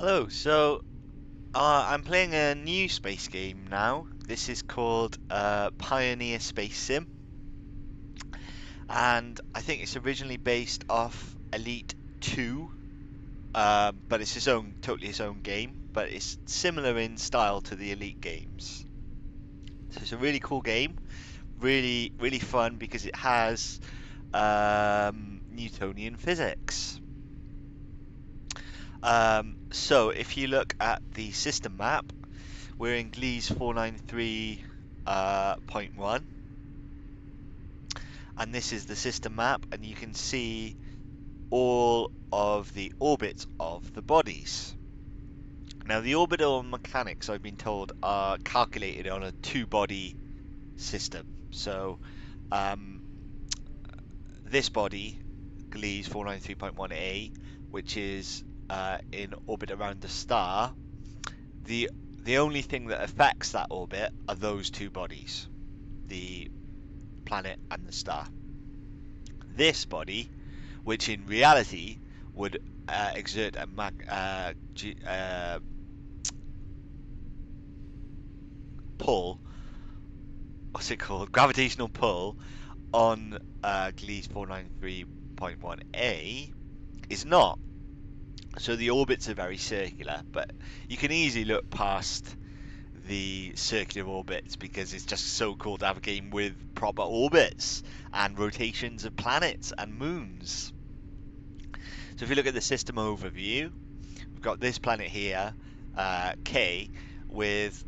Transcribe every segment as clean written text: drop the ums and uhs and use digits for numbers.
Hello, I'm playing a new space game now. This is called Pioneer Space Sim, and I think it's originally based off Elite 2, but it's totally its own game, but it's similar in style to the Elite games. So it's a really cool game, really, really fun because it has Newtonian physics. So if you look at the system map, we're in Gliese 493.1, and this is the system map, and you can see all of the orbits of the bodies. Now, the orbital mechanics, I've been told, are calculated on a two-body system. So, um, this body, Gliese 493.1a, which is in orbit around the star, the the only thing that affects that orbit are those two bodies, the planet and the star. This body, which in reality would exert a pull, what's it called? Gravitational pull on Gliese 493.1a, is not. So the orbits are very circular, but you can easily look past the circular orbits because it's just so cool to have a game with proper orbits and rotations of planets and moons. So if you look at the system overview, we've got this planet here, K, with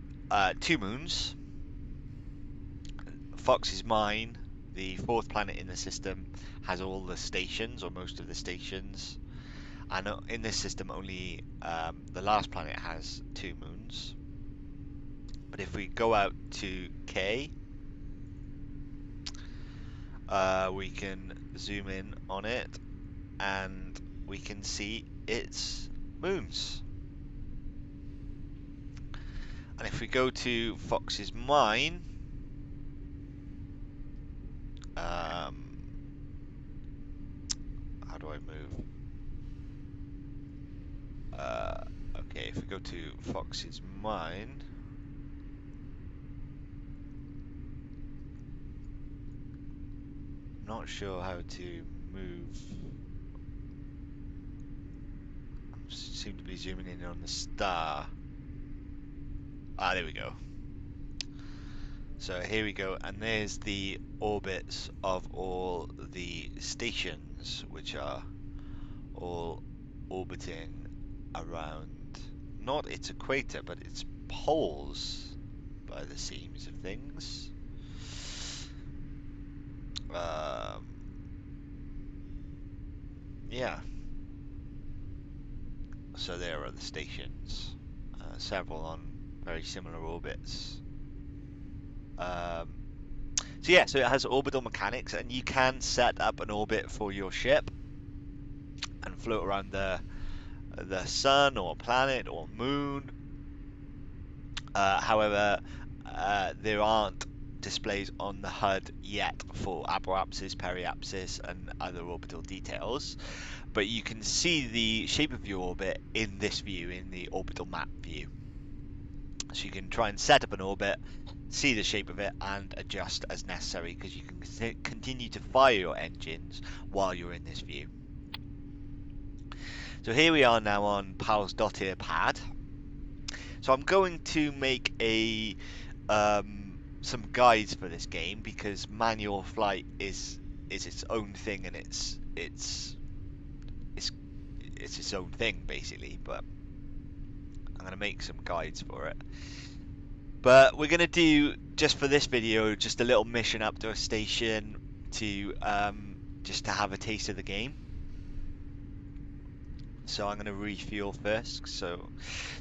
two moons. Fox's Mine, the fourth planet in the system, has all the stations, or most of the stations. And in this system, only the last planet has two moons. But if we go out to K, we can zoom in on it, and we can see its moons. And if we go to Fox's Mine, how do I move? Okay, if we go to Fox's Mine, I'm not sure how to move. I seem to be zooming in on the star. Ah, there we go. So here we go, and there's the orbits of all the stations, which are all orbiting around not its equator, but its poles, by the seams of things. Yeah. So there are the stations, several on very similar orbits. So yeah, so it has orbital mechanics, and you can set up an orbit for your ship and float around the sun or planet or moon. However, there aren't displays on the HUD yet for apoapsis, periapsis, and other orbital details, but you can see the shape of your orbit in this view, in the orbital map view. So you can try and set up an orbit, see the shape of it, and adjust as necessary, because you can continue to fire your engines while you're in this view. So here we are now on Pal's Dottir pad. So I'm going to make some guides for this game, because manual flight is its own thing, and it's its own thing basically. But I'm going to make some guides for it. But we're going to do, just for this video, just a little mission up to a station to just to have a taste of the game. So I'm going to refuel first. So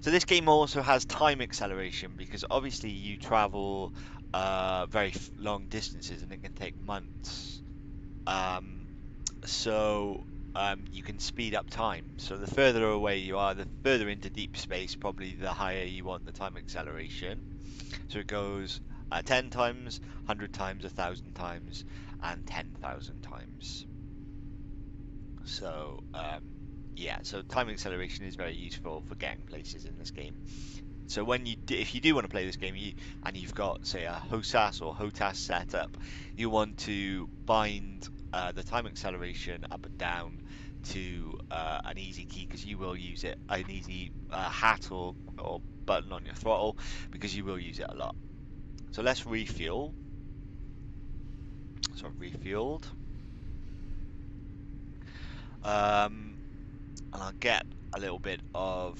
this game also has time acceleration, because obviously you travel very long distances, and it can take months. You can speed up time. So the further away you are, the further into deep space, probably the higher you want the time acceleration. So it goes 10 times, 100 times, 1,000 times, and 10,000 times. So Yeah, so time acceleration is very useful for getting places in this game. So if you do want to play this game, and you've got, say, a HOSAS or HOTAS setup, you want to bind the time acceleration up and down to an easy key, because you will use it, an easy hat or button on your throttle, because you will use it a lot. So let's refuel. So I've refueled. And I'll get a little bit of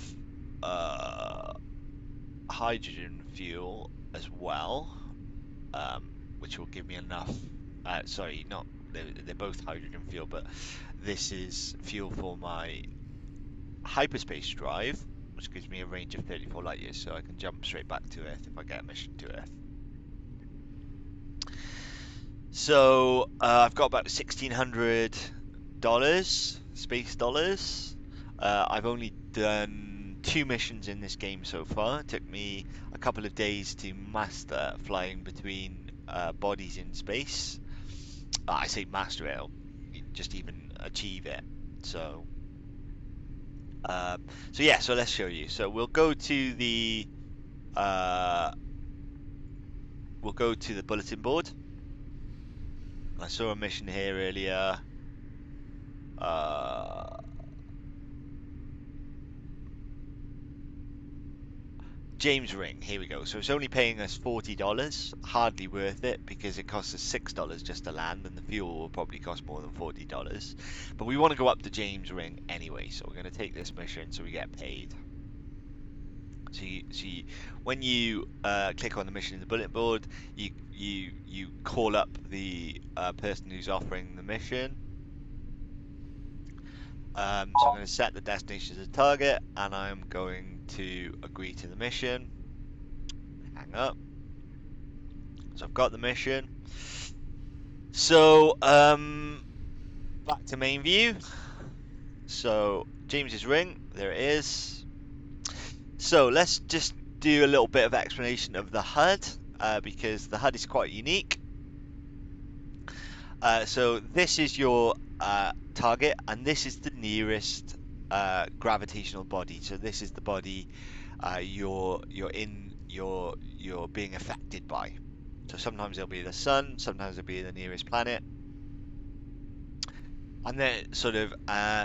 hydrogen fuel as well, which will give me enough. Sorry, not they're both hydrogen fuel, but this is fuel for my hyperspace drive, which gives me a range of 34 light years, so I can jump straight back to Earth if I get a mission to Earth. So I've got about $1,600 space dollars. I've only done 2 missions in this game so far. It took me a couple of days to master flying between bodies in space. I say master it, just even achieve it. So, so yeah. So let's show you. So we'll go to the bulletin board. I saw a mission here earlier. James Ring, here we go. So it's only paying us $40, hardly worth it, because it costs us $6 just to land, and the fuel will probably cost more than $40. But we want to go up to James Ring anyway, so we're going to take this mission so we get paid. So when you click on the mission in the bulletin board, you call up the person who's offering the mission. So I'm going to set the destination as a target, and I'm going to agree to the mission. Hang up. So I've got the mission. So back to main view. So James's ring, there it is. So let's just do a little bit of explanation of the HUD, because the HUD is quite unique. So this is your target, and this is the nearest gravitational body. So this is the body you're being affected by. So sometimes it'll be the sun, sometimes it'll be the nearest planet, and then sort of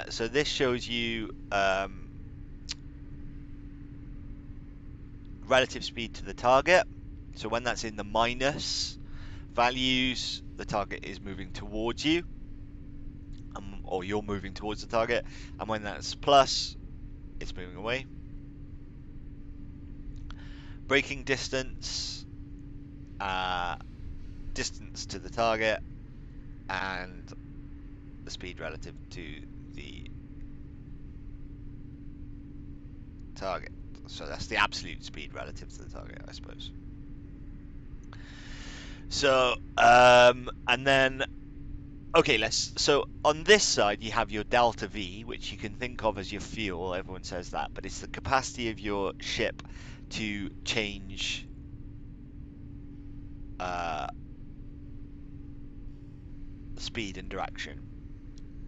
so this shows you relative speed to the target. So when that's in the minus values, the target is moving towards you, or you're moving towards the target, and when that's plus, it's moving away. Braking distance, distance to the target, and the speed relative to the target. So that's the absolute speed relative to the target, I suppose. So and then okay, so on this side you have your delta V, which you can think of as your fuel. Everyone says that, but it's the capacity of your ship to change speed and direction.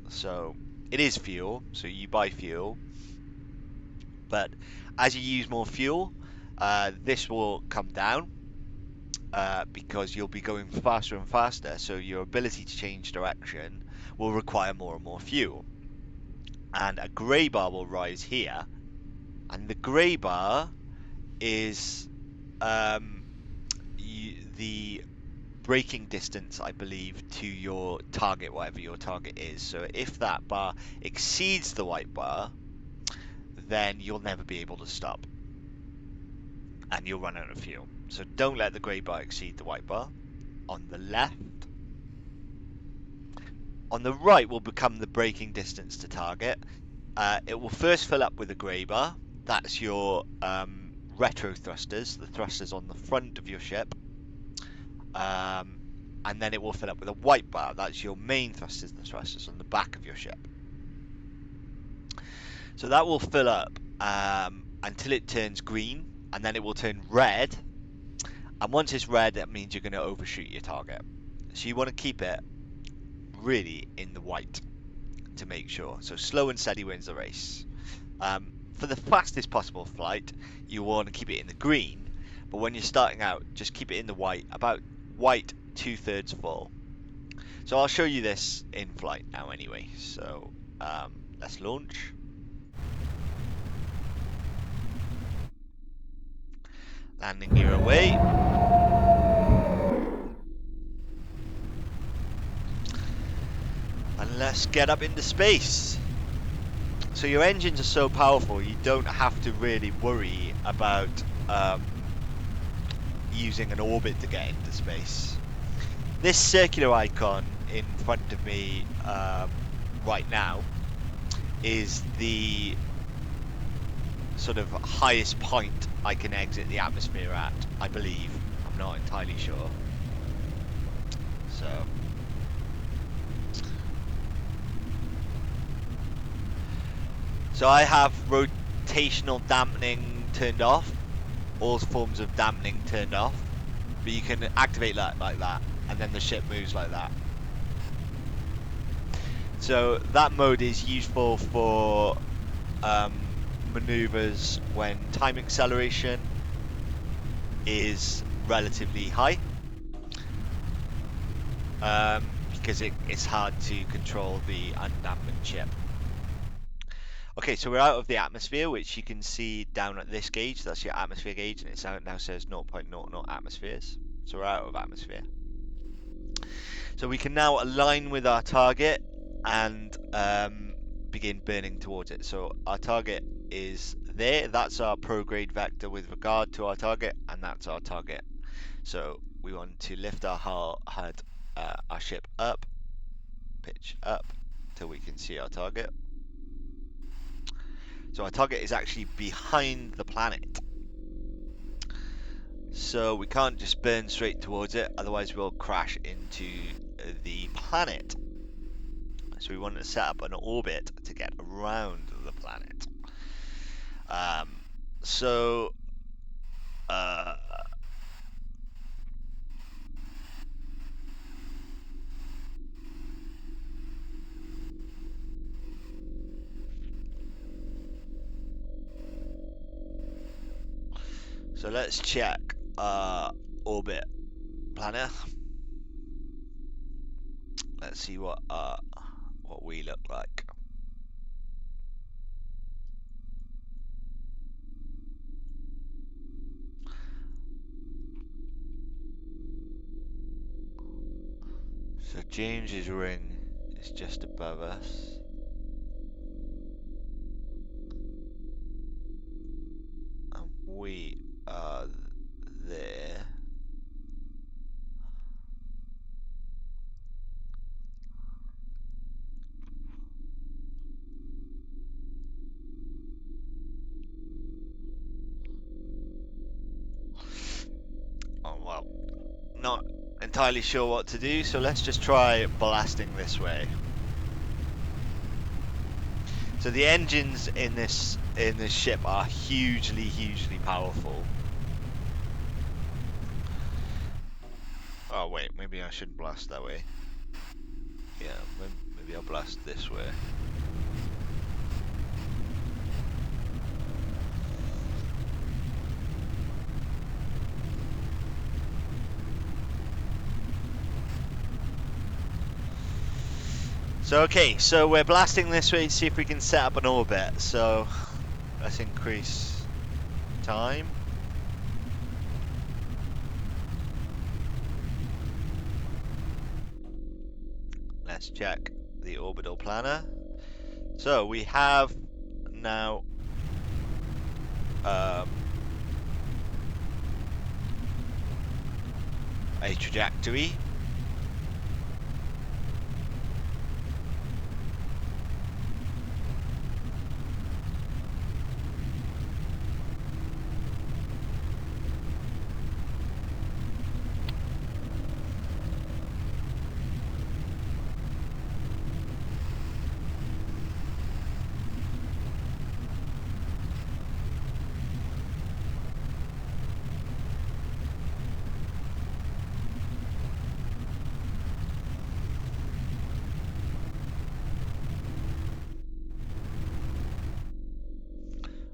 So it is fuel, so you buy fuel, but as you use more fuel, this will come down because you'll be going faster and faster, so your ability to change direction will require more and more fuel. And a grey bar will rise here, and the grey bar is the braking distance, I believe, to your target, whatever your target is. So if that bar exceeds the white bar, then you'll never be able to stop, and you'll run out of fuel. So don't let the grey bar exceed the white bar. On the left, on the right will become the braking distance to target. It will first fill up with a grey bar. That's your retro thrusters, the thrusters on the front of your ship. And then it will fill up with a white bar. That's your main thrusters, the thrusters on the back of your ship. So that will fill up until it turns green, and then it will turn red. And once it's red, that means you're going to overshoot your target. So you want to keep it really in the white to make sure. So slow and steady wins the race. For the fastest possible flight, you want to keep it in the green, but when you're starting out, just keep it in the white, about white 2/3 full. So I'll show you this in flight now anyway. So let's launch. Landing gear away. And let's get up into space. So your engines are so powerful, you don't have to really worry about using an orbit to get into space. This circular icon in front of me right now is the sort of highest point I can exit the atmosphere at, I believe. I'm not entirely sure. So I have rotational dampening turned off, all forms of dampening turned off, but you can activate that like that, and then the ship moves like that. So that mode is useful for maneuvers when time acceleration is relatively high, because it's hard to control the undampened ship. Okay, so we're out of the atmosphere, which you can see down at this gauge. That's your atmosphere gauge, and it now says 0.00 atmospheres. So we're out of atmosphere. So we can now align with our target and begin burning towards it. So our target is there. That's our prograde vector with regard to our target, and that's our target. So we want to lift our HUD, our ship up, pitch up, till we can see our target. So our target is actually behind the planet. So we can't just burn straight towards it, otherwise we'll crash into the planet. So we want to set up an orbit to get around the planet. So let's check our orbit planner. Let's see what we look like. So James's ring is just above us. And we are there. Oh well, not entirely sure what to do, so let's just try blasting this way. So the engines in this ship are hugely powerful. Oh wait, maybe I shouldn't blast that way. Yeah, maybe I'll blast this way. So okay, so we're blasting this way to see if we can set up an orbit. So let's increase time. Let's check the orbital planner. So we have now a trajectory.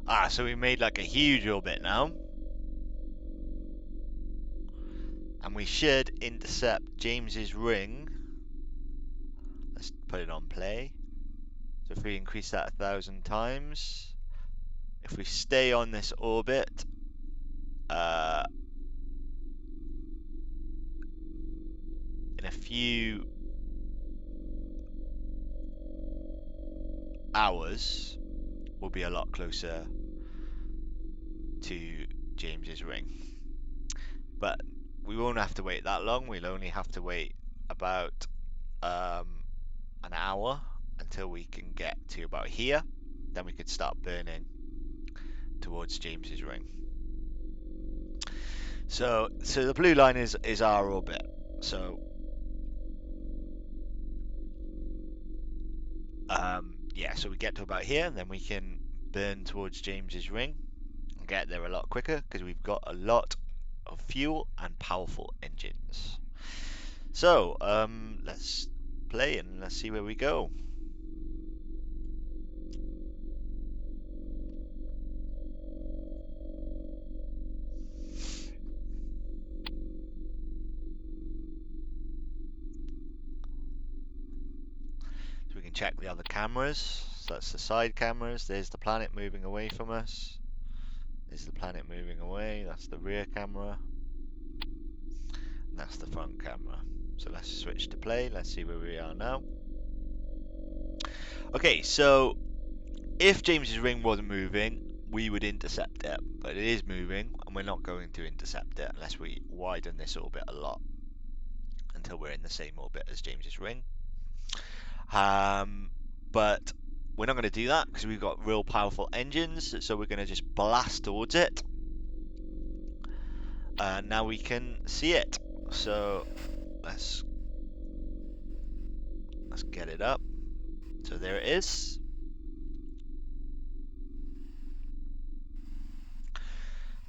Ah, so we made like a huge orbit now. And we should intercept James's ring. Let's put it on play. So if we increase that 1,000 times, if we stay on this orbit, in a few hours, we'll be a lot closer to James's ring. But we won't have to wait that long. We'll only have to wait about an hour until we can get to about here. Then we could start burning towards James's ring. So the blue line is our orbit. So yeah, so we get to about here, and then we can burn towards James's ring and get there a lot quicker because we've got a lot of fuel and powerful engines. So let's play and let's see where we go. So we can check the other cameras. So that's the side cameras. There's the planet moving away from us. There's the planet moving away. That's the rear camera. And that's the front camera. So let's switch to play. Let's see where we are now. Okay, so if James's ring wasn't moving, we would intercept it. But it is moving, and we're not going to intercept it unless we widen this orbit a lot until we're in the same orbit as James's ring. But we're not going to do that because we've got real powerful engines, so we're going to just blast towards it. Now we can see it. So let's get it up. So there it is.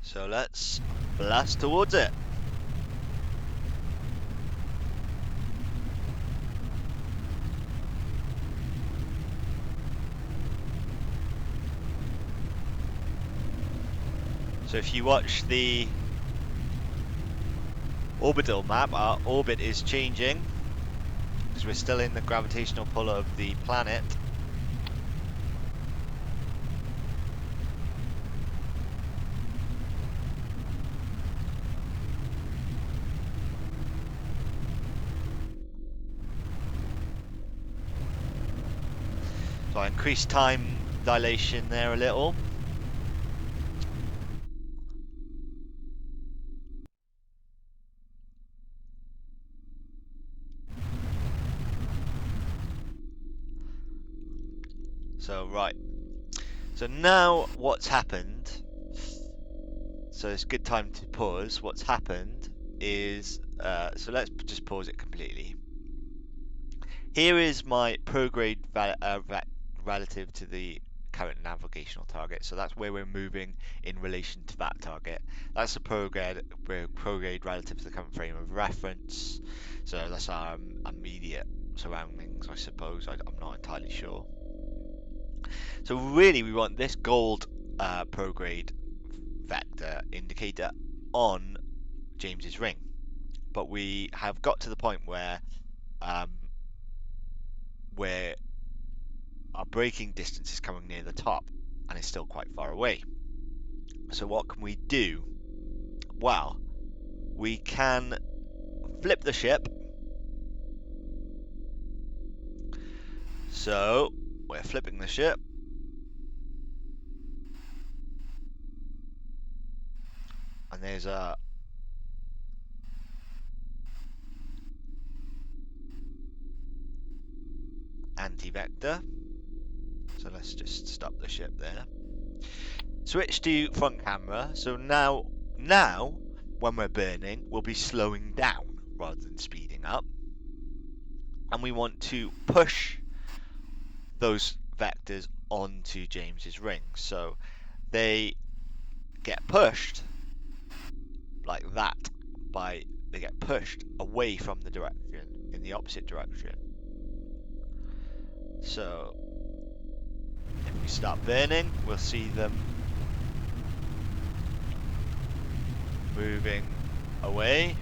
So let's blast towards it. So if you watch the orbital map, our orbit is changing because we're still in the gravitational pull of the planet. So I increased time dilation there a little. So right, so now what's happened, so it's a good time to pause. What's happened is, so let's just pause it completely. Here is my prograde relative to the current navigational target. So that's where we're moving in relation to that target. That's the prograde relative to the current frame of reference. So that's our immediate surroundings, I suppose. I'm not entirely sure. So really we want this gold prograde vector indicator on James's ring. But we have got to the point where our braking distance is coming near the top and it's still quite far away. So what can we do? Well, we can flip the ship. So we're flipping the ship. And there's a anti-vector. So let's just stop the ship there. Switch to front camera. So now when we're burning, we'll be slowing down rather than speeding up. And we want to push those vectors onto James's ring. So they get pushed like that they get pushed away from the direction, in the opposite direction. So if we start burning, we'll see them moving away.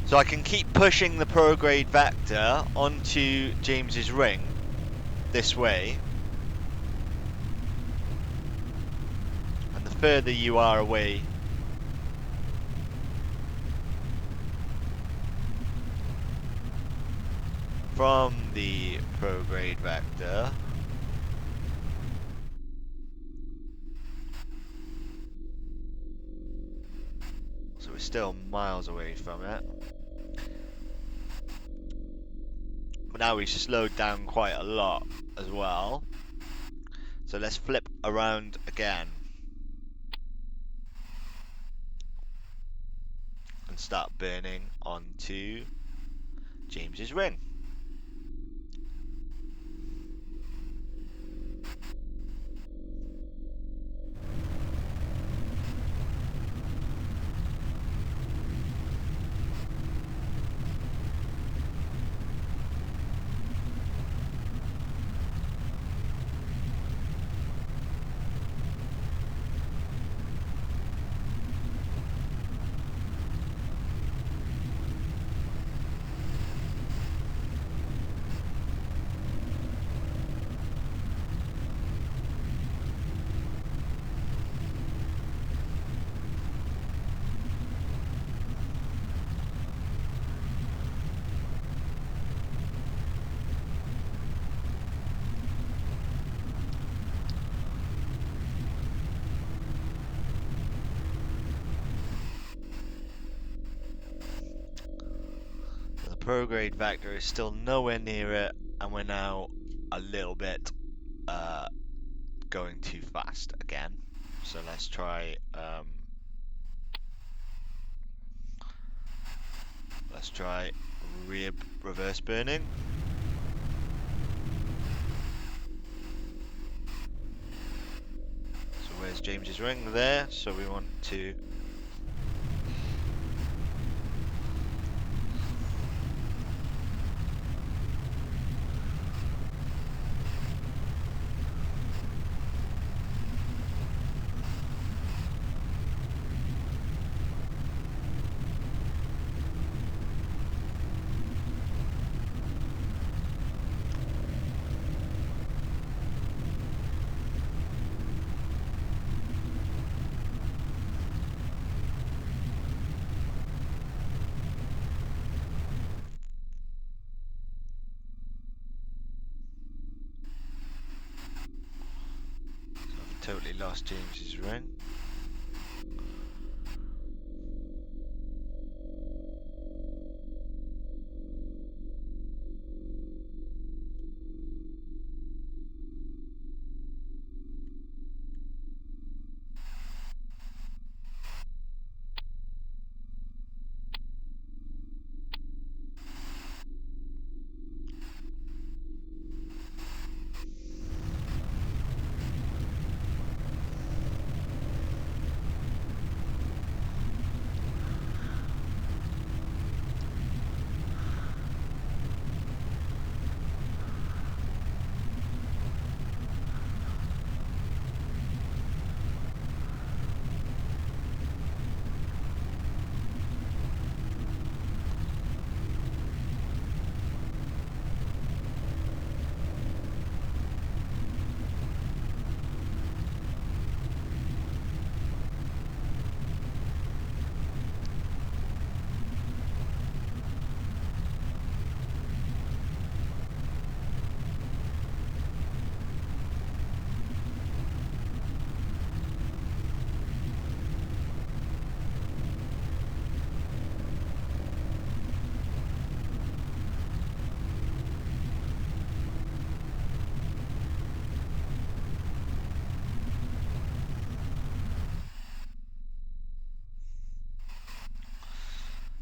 So I can keep pushing the prograde vector onto James's ring this way. And the further you are away from the prograde vector, so we're still miles away from it. But now we've slowed down quite a lot as well. So let's flip around again and start burning onto James's ring. Prograde vector is still nowhere near it, and we're now a little bit going too fast again. So let's try reverse burning. So where's James's ring? There. So we want to totally lost James's ring.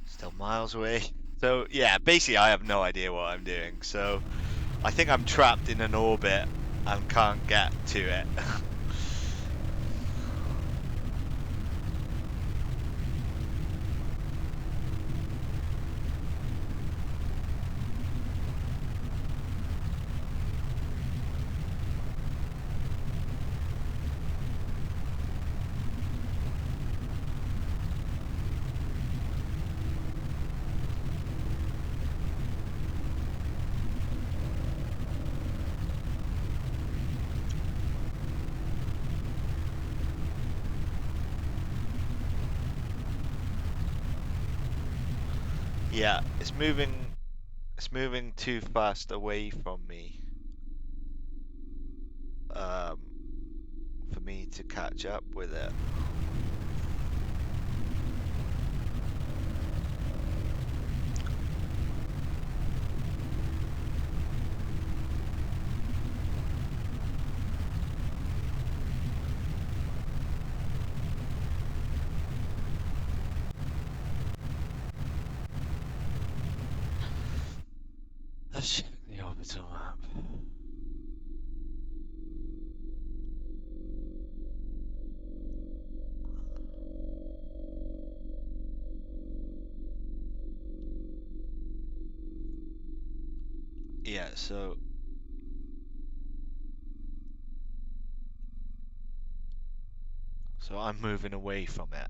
Still miles away. So yeah, basically I have no idea what I'm doing. So I think I'm trapped in an orbit and can't get to it. Yeah, it's moving. It's moving too fast away from me. Um, for me to catch up with it. Let's check the orbital map. Yeah, so I'm moving away from it.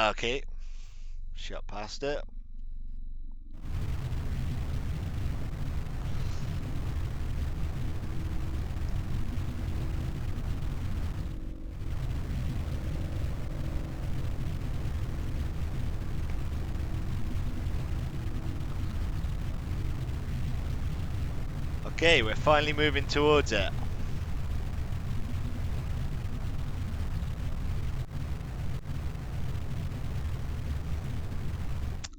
Okay, shot past it. Okay, we're finally moving towards it.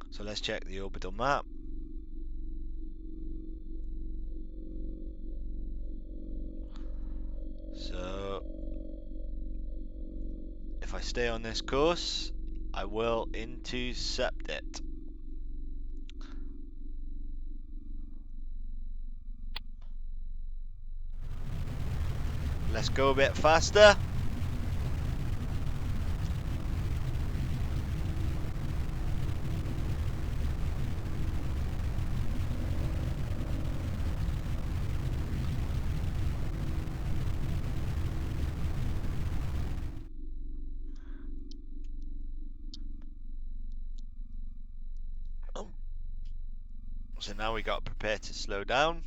So let's check the orbital map. So if I stay on this course, I will intercept it. Let's go a bit faster. So now we got to prepare to slow down.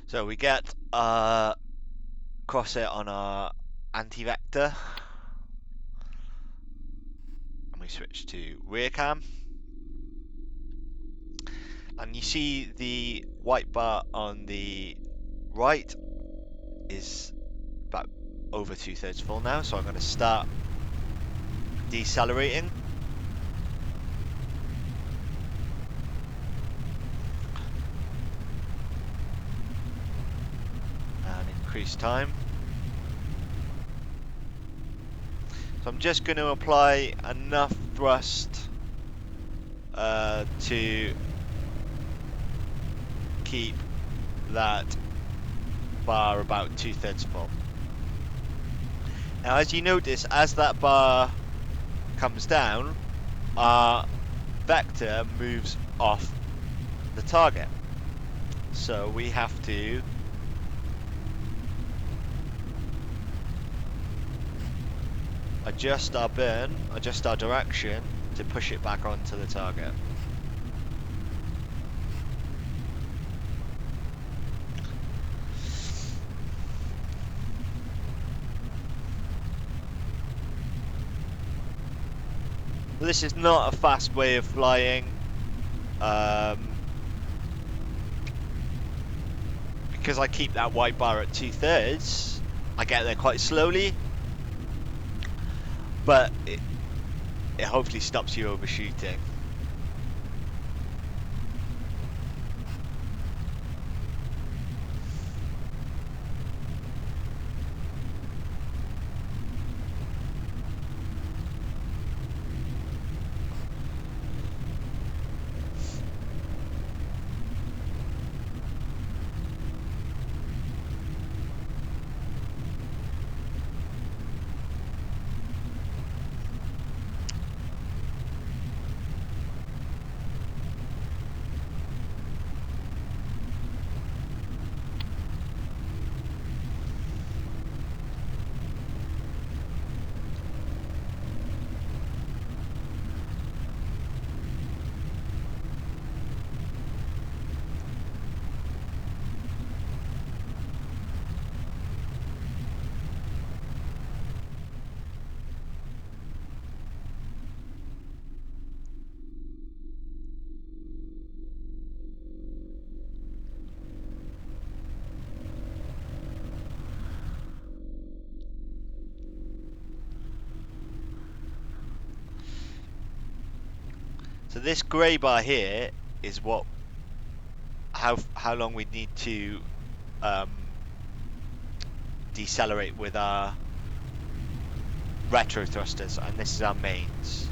So we get crosshair on our anti-vector, and we switch to rear cam. And you see the white bar on the right is about over 2/3 full now, so I'm going to start decelerating. And increase time. So I'm just going to apply enough thrust to keep that bar about 2/3 full. Now as you notice, as that bar comes down, our vector moves off the target. So we have to adjust our burn, adjust our direction to push it back onto the target. But this is not a fast way of flying. Because I keep that white bar at 2/3, I get there quite slowly, but it hopefully stops you overshooting. So this grey bar here is how long we need to decelerate with our retro thrusters, and this is our mains.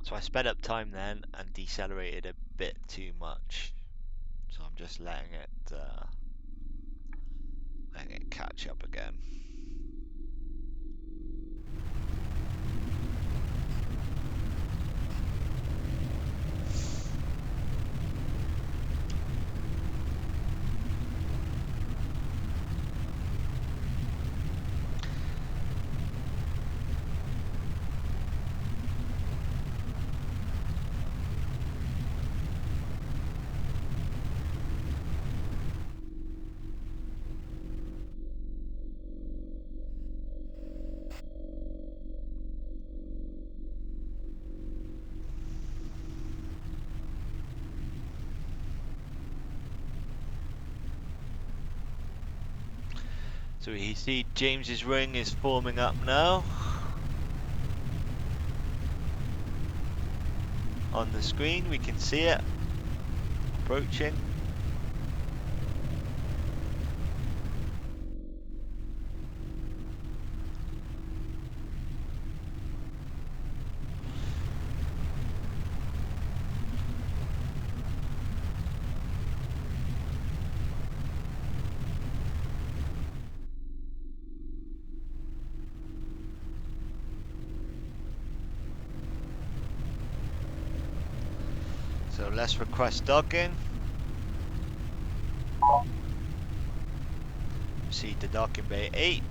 So I sped up time then and decelerated a bit too much. So I'm just letting it catch up again. So you see James's ring is forming up now on the screen. We can see it approaching. So let's request docking. Proceed to docking bay 8.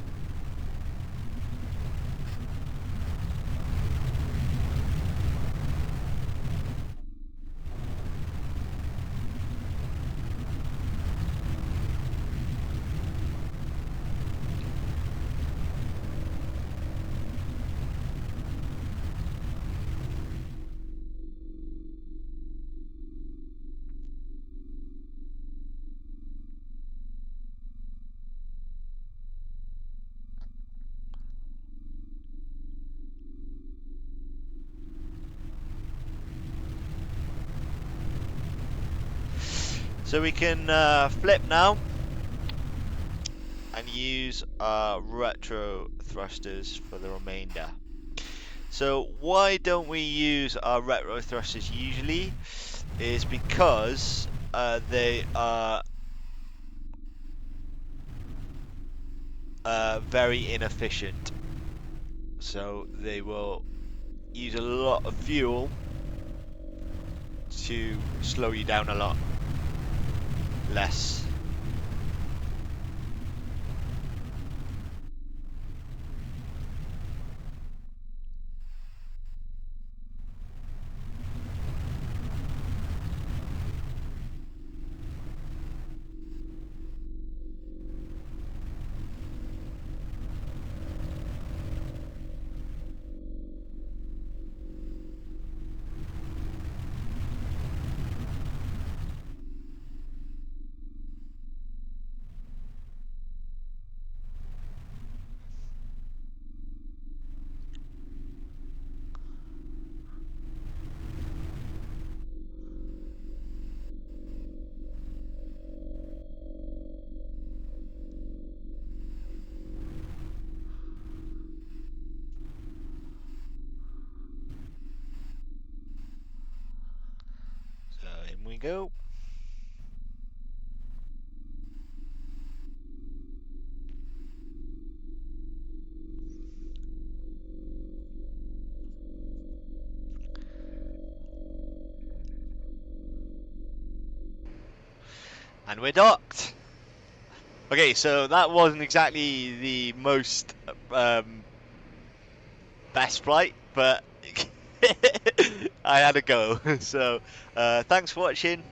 So we can flip now and use our retro thrusters for the remainder. So why don't we use our retro thrusters usually is because they are very inefficient. So they will use a lot of fuel to slow you down a lot less. So in we go. And we're docked. Okay, so that wasn't exactly the most best flight, but I had a go. So thanks for watching.